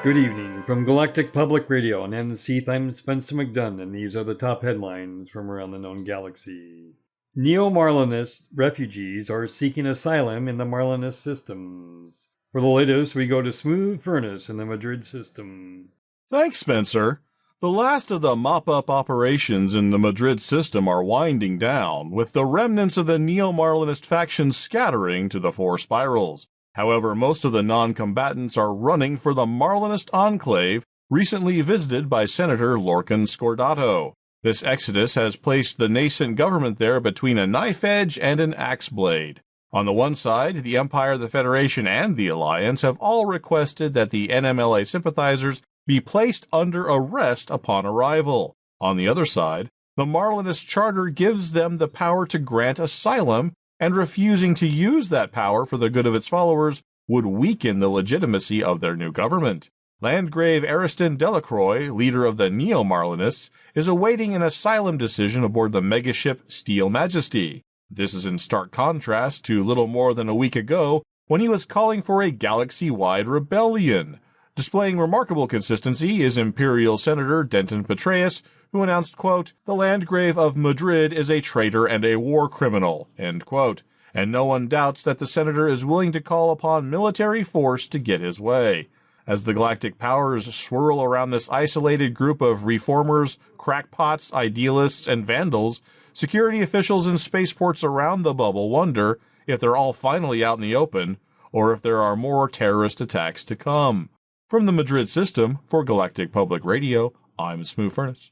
Good evening. From Galactic Public Radio on Andceeth, I'm Spencer McDunn, and these are the top headlines from around the known galaxy. Neo-Marlinist refugees are seeking asylum in the Marlinist systems. For the latest, we go to Smooth Furnace in the Mudhrid system. Thanks, Spencer. The last of the mop-up operations in the Mudhrid system are winding down, with the remnants of the Neo-Marlinist faction scattering to the four spirals. However, most of the non-combatants are running for the Marlinist enclave, recently visited by Senator Lorcan Scordato. This exodus has placed the nascent government there between a knife edge and an axe blade. On the one side, the Empire, the Federation, and the Alliance have all requested that the NMLA sympathizers be placed under arrest upon arrival. On the other side, the Marlinist Charter gives them the power to grant asylum, and refusing to use that power for the good of its followers would weaken the legitimacy of their new government. Landgrave Ariston Delacroix, leader of the Neo-Marlinists, is awaiting an asylum decision aboard the megaship Steel Majesty. This is in stark contrast to little more than a week ago, when he was calling for a galaxy-wide rebellion. Displaying remarkable consistency is Imperial Senator Denton Petraeus, who announced, quote, "The Landgrave of Mudhrid is a traitor and a war criminal," end quote. And no one doubts that the senator is willing to call upon military force to get his way. As the galactic powers swirl around this isolated group of reformers, crackpots, idealists, and vandals, security officials in spaceports around the bubble wonder if they're all finally out in the open, or if there are more terrorist attacks to come. From the Mudhrid system, for Galactic Public Radio, I'm Smooth Furnace.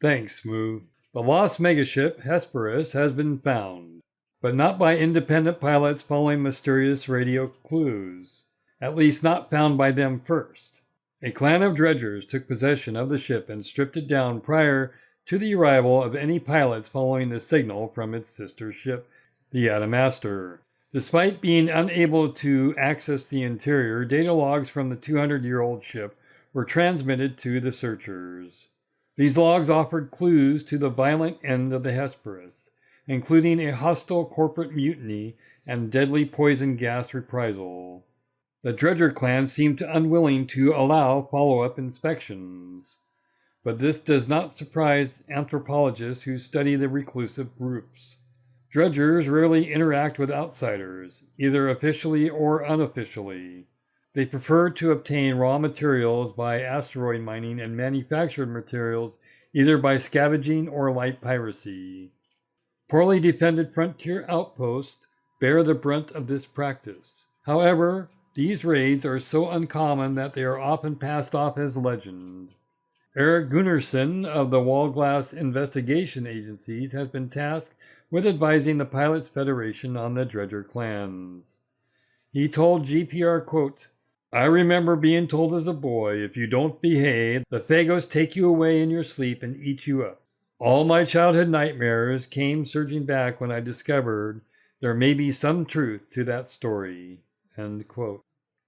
Thanks, Smooth. The lost megaship Hesperus has been found, but not by independent pilots following mysterious radio clues. At least not found by them first. A clan of dredgers took possession of the ship and stripped it down prior to the arrival of any pilots following the signal from its sister ship, the Adamastor. Despite being unable to access the interior, data logs from the 200-year-old ship were transmitted to the searchers. These logs offered clues to the violent end of the Hesperus, including a hostile corporate mutiny and deadly poison gas reprisal. The Dredger clan seemed unwilling to allow follow-up inspections, but this does not surprise anthropologists who study the reclusive groups. Dredgers rarely interact with outsiders, either officially or unofficially. They prefer to obtain raw materials by asteroid mining and manufactured materials either by scavenging or light piracy. Poorly defended frontier outposts bear the brunt of this practice. However, these raids are so uncommon that they are often passed off as legend. Eric Gunnarsson of the Wallglass Investigation Agencies has been tasked with advising the Pilots Federation on the Dredger clans. He told GPR, quote, "I remember being told as a boy, if you don't behave, the Phagos take you away in your sleep and eat you up. All my childhood nightmares came surging back when I discovered there may be some truth to that story." End quote.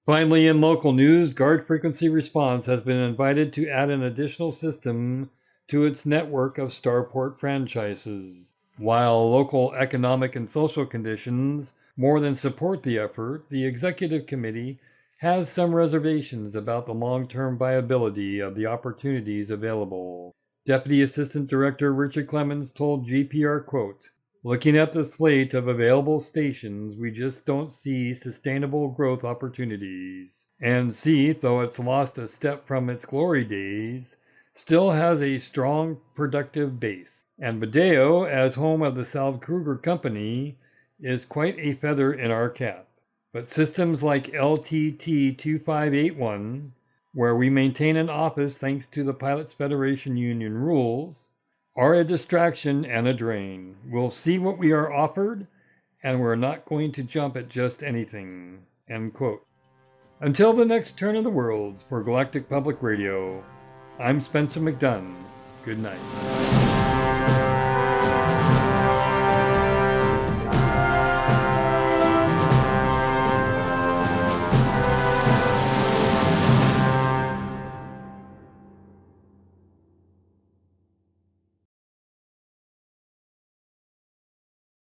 Finally, in local news, Guard Frequency Response has been invited to add an additional system to its network of starport franchises. While local economic and social conditions more than support the effort, the Executive Committee has some reservations about the long-term viability of the opportunities available. Deputy Assistant Director Richard Clemens told GPR, quote, "Looking at the slate of available stations, we just don't see sustainable growth opportunities. Andceeth, though it's lost a step from its glory days, still has a strong, productive base. And Badeo, as home of the Salzkruger Company, is quite a feather in our cap. But systems like LTT 2581, where we maintain an office thanks to the Pilots Federation Union rules, are a distraction and a drain. We'll see what we are offered, and we're not going to jump at just anything." End quote. Until the next turn of the world, for Galactic Public Radio, I'm Spencer McDunn. Good night.